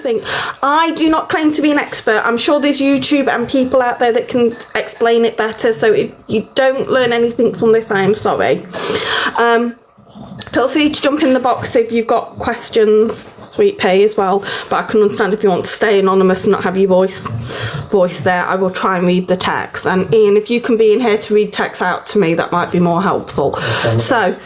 anything. I do not claim to be an expert. I'm sure there's YouTube and people out there that can explain it better. So if you don't learn anything from this, I am sorry. Feel free to jump in the box if you've got questions, Sweet Pea, as well. But I can understand if you want to stay anonymous and not have your voice there. I will try and read the text. And Ian, if you can be in here to read text out to me, that might be more helpful. Okay. So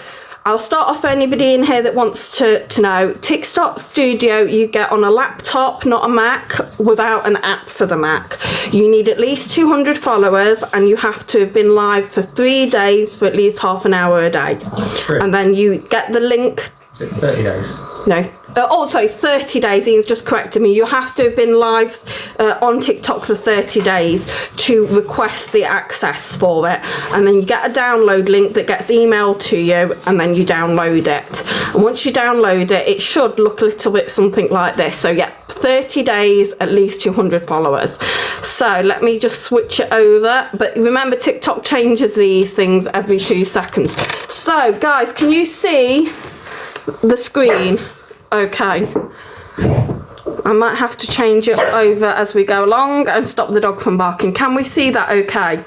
I'll start off for anybody in here that wants to know. TikTok Studio you get on a laptop, not a Mac, without an app for the Mac. You need at least 200 followers and you have to have been live for 3 days for at least half an hour a day. Great. And then you get the link. Is it 30 days? No. Sorry, 30 days. Ian's just corrected me. You have to have been live on TikTok for 30 days to request the access for it. And then you get a download link that gets emailed to you and then you download it. And once you download it, it should look a little bit something like this. So yeah, 30 days, at least 200 followers. So let me just switch it over. But remember, TikTok changes these things every 2 seconds. So guys, can you see the screen? Okay, I might have to change it over as we go along and stop the dog from barking. Can we see that okay?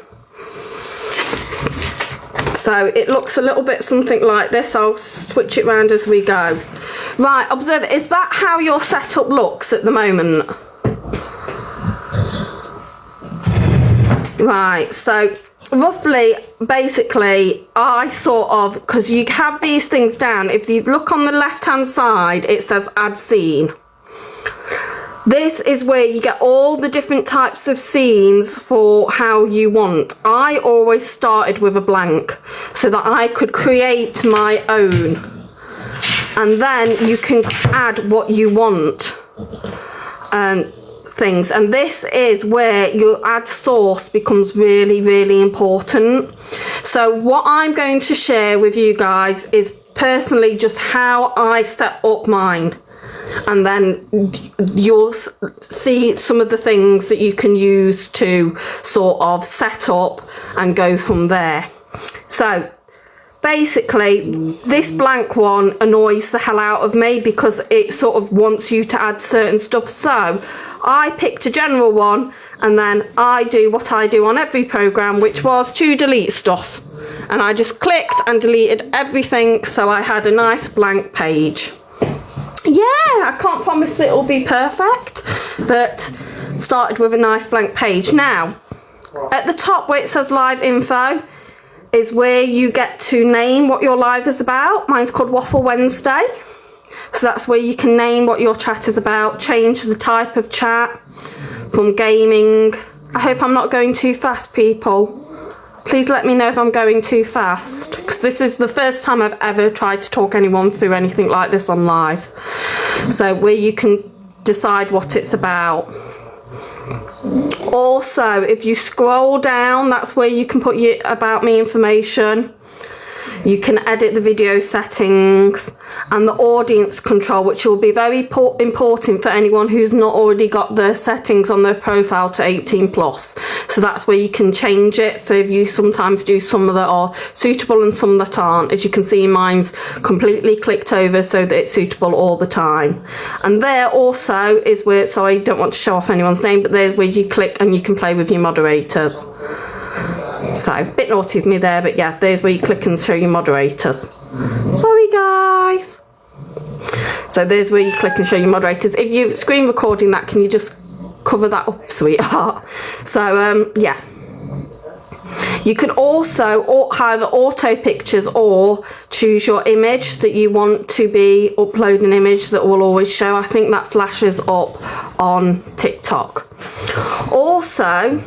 So it looks a little bit something like this. I'll switch it around as we go. Right, observe, is that how your setup looks at the moment? Right, so roughly, basically, I sort of, because you have these things down, if you look on the left hand side, it says add scene. This is where you get all the different types of scenes for how you want. I always started with a blank so that I could create my own. And then you can add what you want. Things, and this is where your ad source becomes really, really important. So what I'm going to share with you guys is personally just how I set up mine, and then you'll see some of the things that you can use to sort of set up and go from there. So basically, this blank one annoys the hell out of me because it sort of wants you to add certain stuff. So I picked a general one and then I do what I do on every program, which was to delete stuff. And I just clicked and deleted everything, so I had a nice blank page. Yeah, I can't promise it'll be perfect, but started with a nice blank page. Now, at the top where it says live info is where you get to name what your live is about. Mine's called Waffle Wednesday. So that's where you can name what your chat is about, change the type of chat from gaming. I hope I'm not going too fast, people. Please let me know if I'm going too fast, because this is the first time I've ever tried to talk anyone through anything like this on live. So where you can decide what it's about. Also, if you scroll down, that's where you can put your about me information. You can edit the video settings and the audience control, which will be very important for anyone who's not already got their settings on their profile to 18 plus. So that's where you can change it for if you sometimes do some that are suitable and some that aren't. As you can see, mine's completely clicked over so that it's suitable all the time. And there also is where, sorry, I don't want to show off anyone's name, but there's where you click and you can play with your moderators. So, a bit naughty of me there, but yeah, there's where you click and show your moderators. Sorry, guys. So there's where you click and show your moderators. If you're screen recording that, can you just cover that up, sweetheart? So, yeah. You can also either auto pictures or choose your image that you want to be, upload an image that will always show. I think that flashes up on TikTok. Also,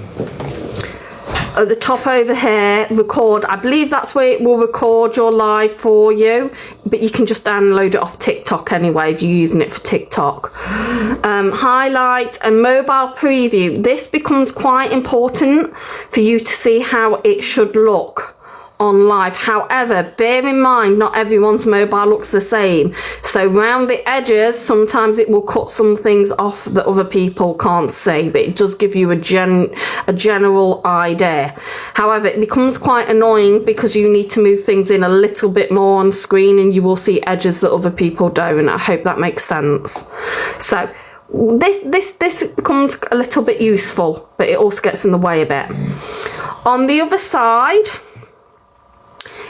at the top over here, record. I believe that's where it will record your live for you, but you can just download it off TikTok anyway if you're using it for TikTok. Highlight and mobile preview. This becomes quite important for you to see how it should look on live. However, bear in mind, not everyone's mobile looks the same. So round the edges, sometimes it will cut some things off that other people can't see, but it does give you a general idea. However, it becomes quite annoying because you need to move things in a little bit more on screen and you will see edges that other people don't. I hope that makes sense. So this becomes a little bit useful, but it also gets in the way a bit. On the other side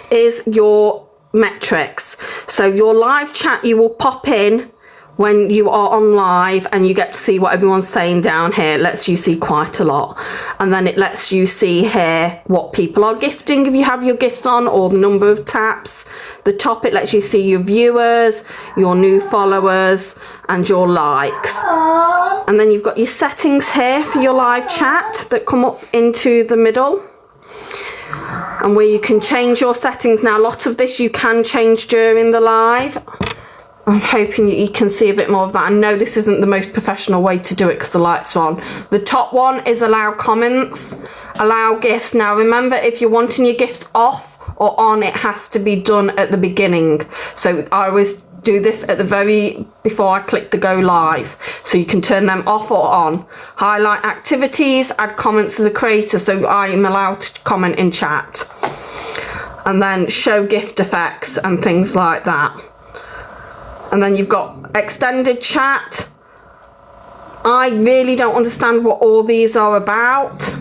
is your metrics. So your live chat, you will pop in when you are on live and you get to see what everyone's saying down here. It lets you see quite a lot. And then it lets you see here what people are gifting if you have your gifts on, or the number of taps. The top, it lets you see your viewers, your new followers, and your likes. And then you've got your settings here for your live chat that come up into the middle, and where you can change your settings. Now, a lot of this you can change during the live. I'm hoping you can see a bit more of that. I know this isn't the most professional way to do it because the lights are on. The top one is allow comments, allow gifts. Now remember, if you're wanting your gifts off or on, it has to be done at the beginning. So I always do this at the before I click the go live. So you can turn them off or on. Highlight activities, add comments as a creator, so I am allowed to comment in chat. And then show gift effects and things like that. And then you've got extended chat. I really don't understand what all these are about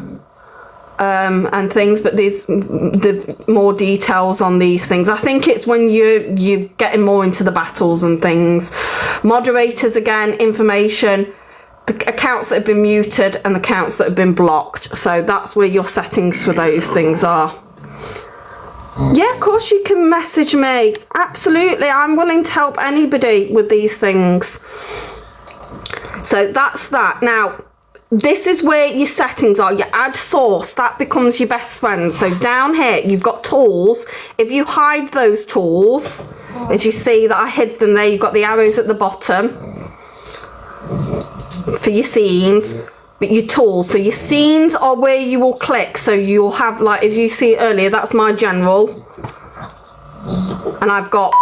and things, but there's the more details on these things. I think it's when you're getting more into the battles and things. Moderators, again, information, the accounts that have been muted and the accounts that have been blocked. So that's where your settings for those things are. Yeah, of course you can message me. Absolutely, I'm willing to help anybody with these things. So that's that. Now, this is where your settings are. Your add source, that becomes your best friend. So down here, you've got tools. If you hide those tools, as you see that I hid them there, you've got the arrows at the bottom for your scenes. But your tools, so your scenes are where you will click. So you'll have, like, as you see earlier, that's my general, and I've got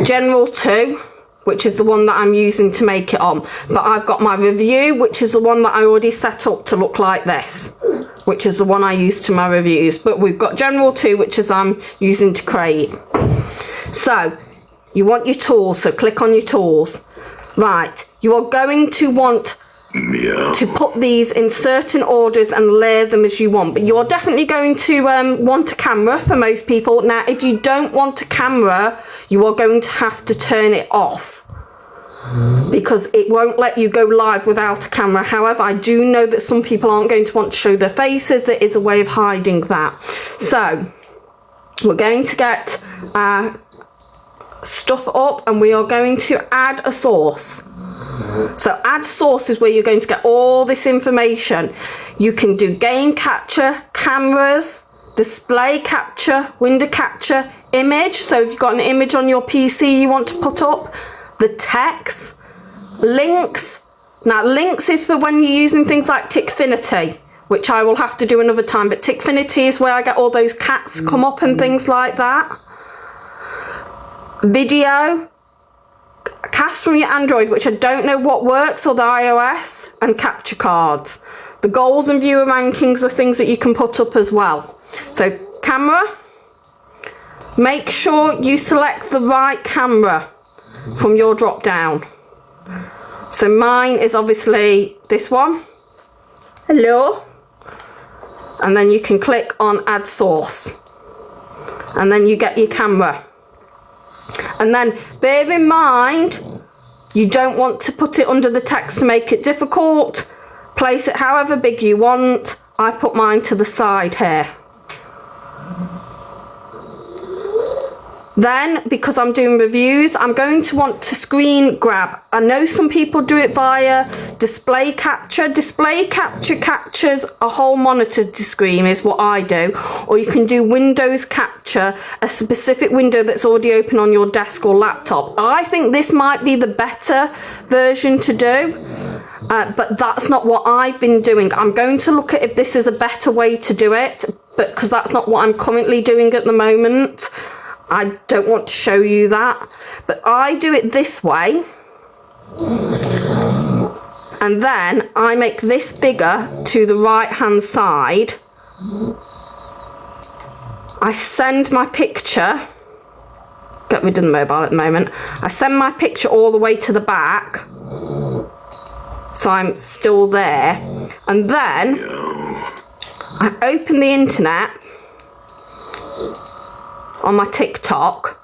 general 2, which is the one that I'm using to make it on. But I've got my review, which is the one that I already set up to look like this, which is the one I use to my reviews. But we've got general 2, which is I'm using to create. So you want your tools, so click on your tools. Right, you are going to want to put these in certain orders and layer them as you want, but you're definitely going to want a camera for most people. Now, if you don't want a camera, you are going to have to turn it off because it won't let you go live without a camera. However, I do know that some people aren't going to want to show their faces. There is a way of hiding that. So we're going to get our stuff up and we are going to add a source. So add source is where you're going to get all this information. You can do game capture, cameras, display capture, window capture, image. So if you've got an image on your PC you want to put up, the text, links. Now links is for when you're using things like Tickfinity, which I will have to do another time, but Tickfinity is where I get all those cats come up and things like that. Video, cast from your Android, which I don't know what works, or the iOS, and capture cards. The goals and viewer rankings are things that you can put up as well. So camera, make sure you select the right camera from your drop down. So mine is obviously this one. Hello. And then you can click on add source. And then you get your camera. And then bear in mind, you don't want to put it under the text to make it difficult. Place it however big you want. I put mine to the side here. Then, because I'm doing reviews, I'm going to want to screen grab. I know some people do it via display capture. Display capture captures a whole monitor to screen is what I do. Or you can do Windows capture, a specific window that's already open on your desk or laptop. I think this might be the better version to do. But that's not what I've been doing. I'm going to look at if this is a better way to do it, but because that's not what I'm currently doing at the moment. I don't want to show you that, but I do it this way, and then I make this bigger to the right hand side. I send my picture, get rid of the mobile at the moment, I send my picture all the way to the back, So I'm still there. And then I open the internet on my TikTok.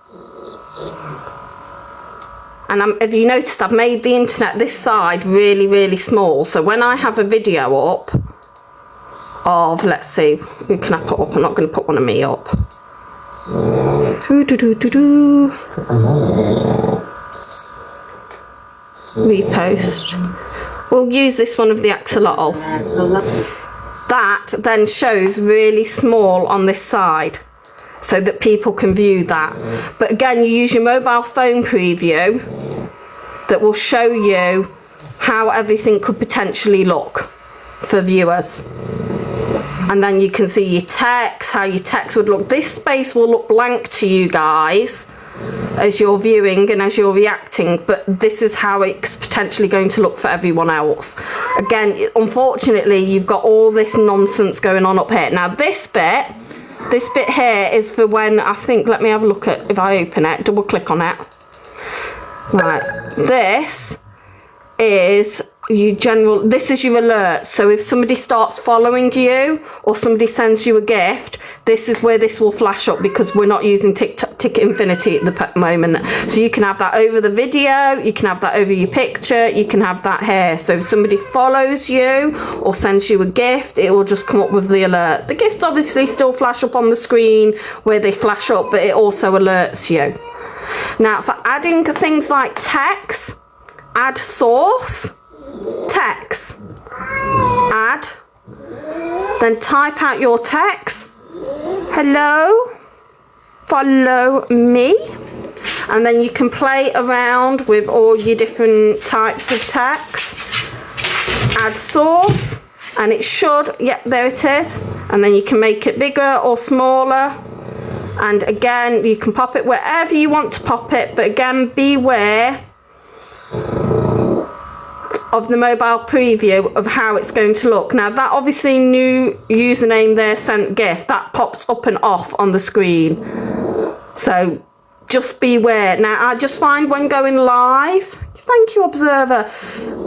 And if you notice, I've made the internet this side really, really small. So when I have a video up of, let's see, who can I put up? I'm not going to put one of me up. Repost. We'll use this one of the axolotl. That then shows really small on this side so that people can view that. But again, you use your mobile phone preview that will show you how everything could potentially look for viewers. And then you can see your text, how your text would look. This space will look blank to you guys as you're viewing and as you're reacting, but this is how it's potentially going to look for everyone else. Again, unfortunately, you've got all this nonsense going on up here. Now this bit here is for when, I think, let me have a look at, if I open it, double click on it. Right, this is this is your alert. So if somebody starts following you or somebody sends you a gift, this is where this will flash up, because we're not using Ticket Infinity at the moment. So you can have that over the video, you can have that over your picture, you can have that here. So if somebody follows you or sends you a gift, it will just come up with the alert. The gifts obviously still flash up on the screen where they flash up, but it also alerts you. Now for adding things like text, add source, text, add, then type out your text. Hello, follow me. And then you can play around with all your different types of text. Add source, and it should, yeah, there it is. And then you can make it bigger or smaller. And again, you can pop it wherever you want to pop it, but again, beware of the mobile preview of how it's going to look. Now that obviously new username there, sent gift, that pops up and off on the screen. So just beware. Now I just find when going live, thank you Observer,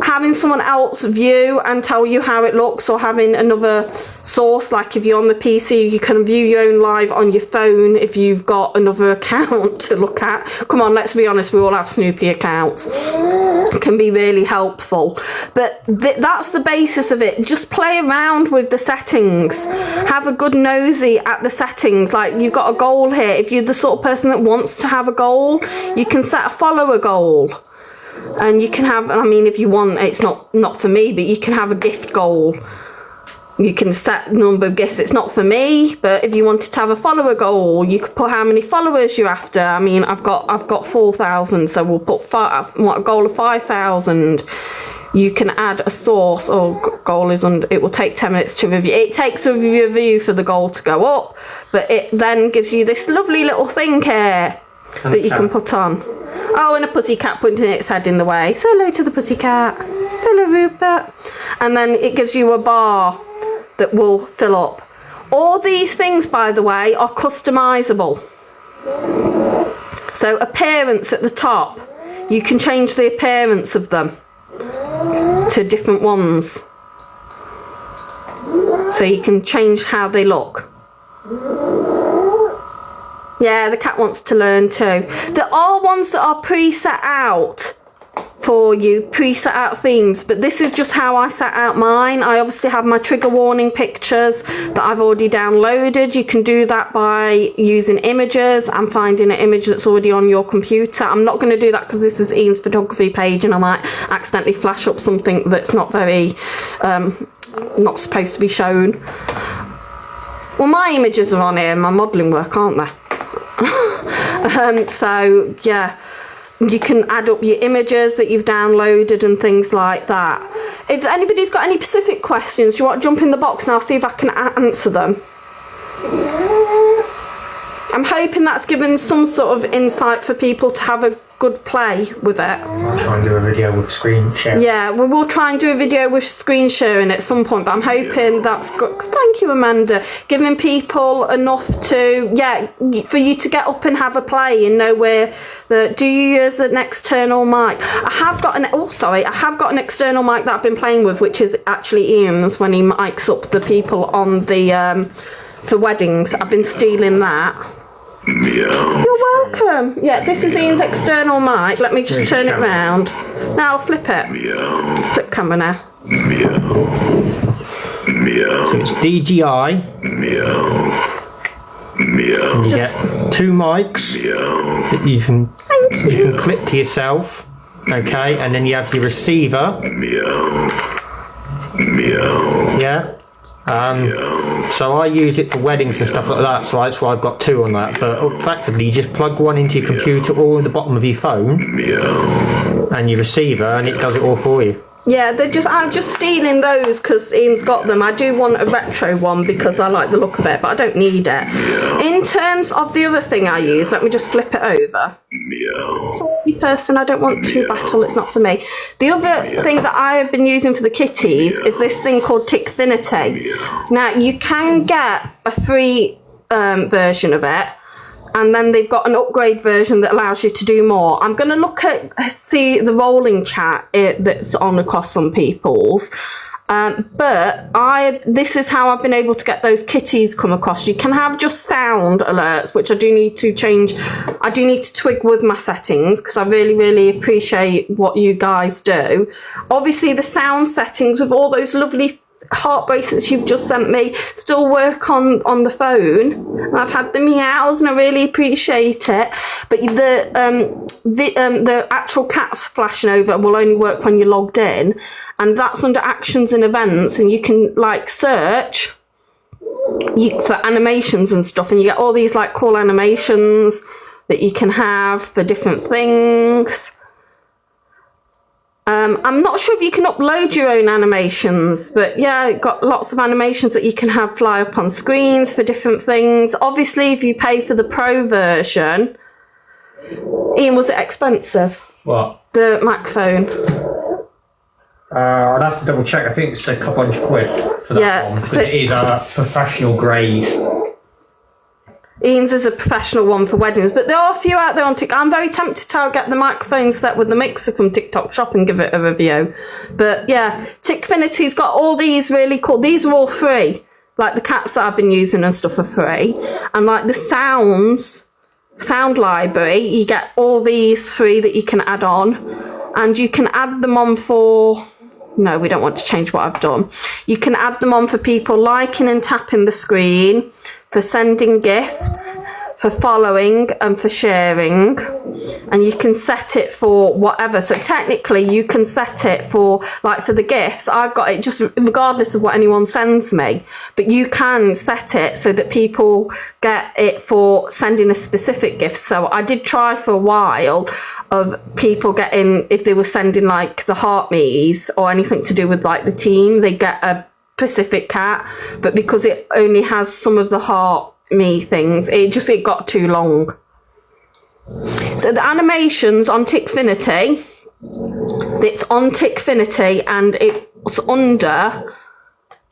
having someone else view and tell you how it looks, or having another source, like if you're on the PC, you can view your own live on your phone if you've got another account to look at. Come on, let's be honest, we all have Snoopy accounts. It can be really helpful. But that's the basis of it. Just play around with the settings. Have a good nosy at the settings. Like you've got a goal here. If you're the sort of person that wants to have a goal, you can set a follower goal. And you can have, I mean, if you want, it's not for me, but you can have a gift goal. You can set number of gifts. It's not for me, but if you wanted to have a follower goal, you could put how many followers you're after. I mean, I've got 4,000, so we'll put a goal of 5,000. You can add a source, or goal is under, it will take 10 minutes to review. It takes a review for the goal to go up, but it then gives you this lovely little thing here that you can put on. Oh, and a pussycat putting its head in the way. Say hello to the pussycat. Say hello, Rupert. And then it gives you a bar that will fill up. All these things, by the way, are customizable. So appearance at the top, you can change the appearance of them to different ones. So you can change how they look. Yeah, the cat wants to learn too. There are ones that are pre-set out for you, pre-set out themes, but this is just how I set out mine. I obviously have my trigger warning pictures that I've already downloaded. You can do that by using images and finding an image that's already on your computer. I'm not going to do that because this is Ian's photography page and I might accidentally flash up something that's not very, not supposed to be shown. Well, my images are on here, my modelling work, aren't they? So yeah, you can add up your images that you've downloaded and things like that. If anybody's got any specific questions, do you want to jump in the box and I'll see if I can answer them? I'm hoping that's given some sort of insight for people to have a good play with it. I'll try and do a video with screen share. Yeah, we will try and do a video with screen sharing at some point, but I'm hoping that's good. Thank you, Amanda. Giving people enough to, for you to get up and have a play and know where do you use an external mic? I have got an external mic that I've been playing with, which is actually Ian's when he mics up the people on the, for weddings. I've been stealing that. Meow. You're welcome. Yeah, this is Ian's external mic. Let me just turn it round. Now I'll flip it. Meow. Flip camera now. Meow. Meow. So it's DJI. Meow. Meow. You Just- get 2 mics Meow. that you can Thank you. clip to yourself. Okay, and then you have your receiver. Meow. Meow. Yeah. So I use it for weddings and stuff like that, so that's why I've got 2 on that. But effectively, you just plug one into your computer or in the bottom of your phone Meow. and your receiver, and it does it all for you. Yeah, I'm just stealing those because Ian's got them. I do want a retro one because I like the look of it, but I don't need it. In terms of the other thing I use, let me just flip it over. Meow. Sorry, person, I don't want to battle, it's not for me. The other thing that I have been using for the kitties is this thing called Tickfinity. Now, you can get a free version of it, and then they've got an upgrade version that allows you to do more. I'm going to see the rolling chat that's on across some people's. But this is how I've been able to get those kitties come across. You can have just sound alerts, which I do need to change. I do need to twig with my settings because I really, really appreciate what you guys do. Obviously, the sound settings with all those lovely heart bracelets you've just sent me still work on the phone. I've had the meows and I really appreciate it, but the actual cats flashing over will only work when you're logged in, and that's under actions and events, and you can like search for animations and stuff, and you get all these like cool animations that you can have for different things. I'm not sure if you can upload your own animations, but yeah, got lots of animations that you can have fly up on screens for different things. Obviously, if you pay for the pro version, Ian, was it expensive? What? The microphone? I'd have to double check. I think it's a couple £100 for that one, because it is a professional grade. Ian's is a professional one for weddings, but there are a few out there on TikTok. I'm very tempted to get the microphone set with the mixer from TikTok Shop and give it a review. But yeah, Tickfinity's got all these really cool. These are all free. Like the cats that I've been using and stuff are free. And like the sound library, you get all these free that you can add on. And you can add them on for... No, we don't want to change what I've done. You can add them on for people liking and tapping the screen, for sending gifts, for following and for sharing. And you can set it for whatever. So technically you can set it for, like for the gifts, I've got it just regardless of what anyone sends me. But you can set it so that people get it for sending a specific gift. So I did try for a while of people getting, if they were sending like the heart me's or anything to do with like the team, they get a Pacific cat, but because it only has some of the heart me things, it got too long. So the animations on Tickfinity, it's on Tickfinity and it's under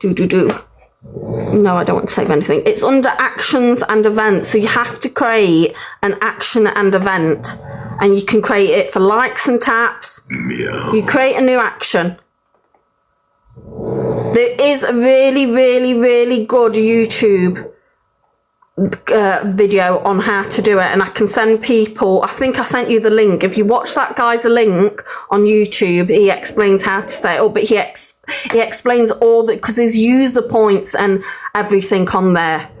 no, I don't want to save anything. It's under actions and events, so you have to create an action and event, and you can create it for likes and taps. You create a new action. There is a really, really, really good YouTube video on how to do it, and I can send people, I think I sent you the link. If you watch that guy's link on YouTube, he explains how to set it up, but he explains all the, because there's user points and everything on there.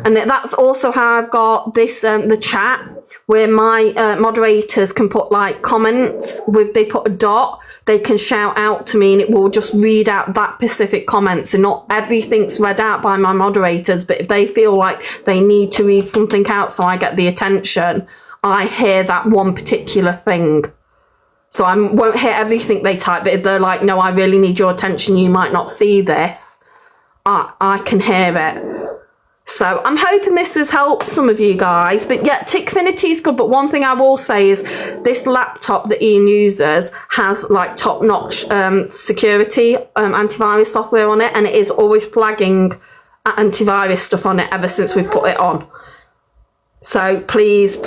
And that's also how I've got this, the chat, where my moderators can put like comments with, they put a dot, they can shout out to me and it will just read out that specific comment. So not everything's read out by my moderators, but if they feel like they need to read something out so I get the attention, I hear that one particular thing. So I won't hear everything they type, but if they're like, no, I really need your attention, you might not see this, I can hear it. So I'm hoping this has helped some of you guys. But yeah, Tickfinity is good. But one thing I will say is this laptop that Ian uses has like top-notch security antivirus software on it, and it is always flagging antivirus stuff on it ever since we put it on. So please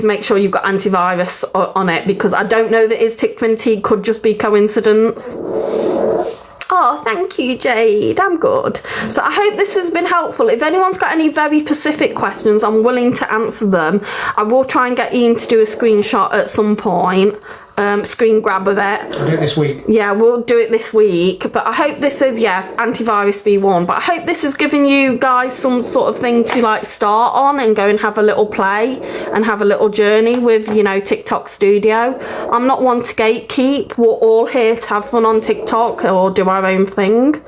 make sure you've got antivirus on it, because I don't know that it's Tickfinity. It could just be coincidence. Oh, thank you, Jade. I'm good. So I hope this has been helpful. If anyone's got any very specific questions, I'm willing to answer them. I will try and get Ian to do a screenshot at some point. Screen grab of it. I'll do it this week. Yeah, we'll do it this week. But I hope this is, antivirus V1. But I hope this has given you guys some sort of thing to like start on and go and have a little play and have a little journey with, you know, TikTok Studio. I'm not one to gatekeep. We're all here to have fun on TikTok or do our own thing.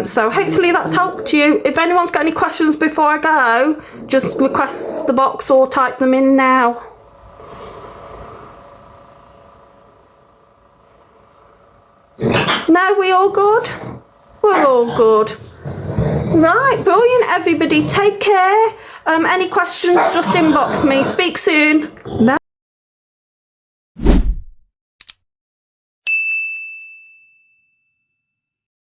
So hopefully that's helped you. If anyone's got any questions before I go, just request the box or type them in now. No, we all good? We're all good. Right, brilliant, everybody. Take care. Any questions, just inbox me. Speak soon. Bye.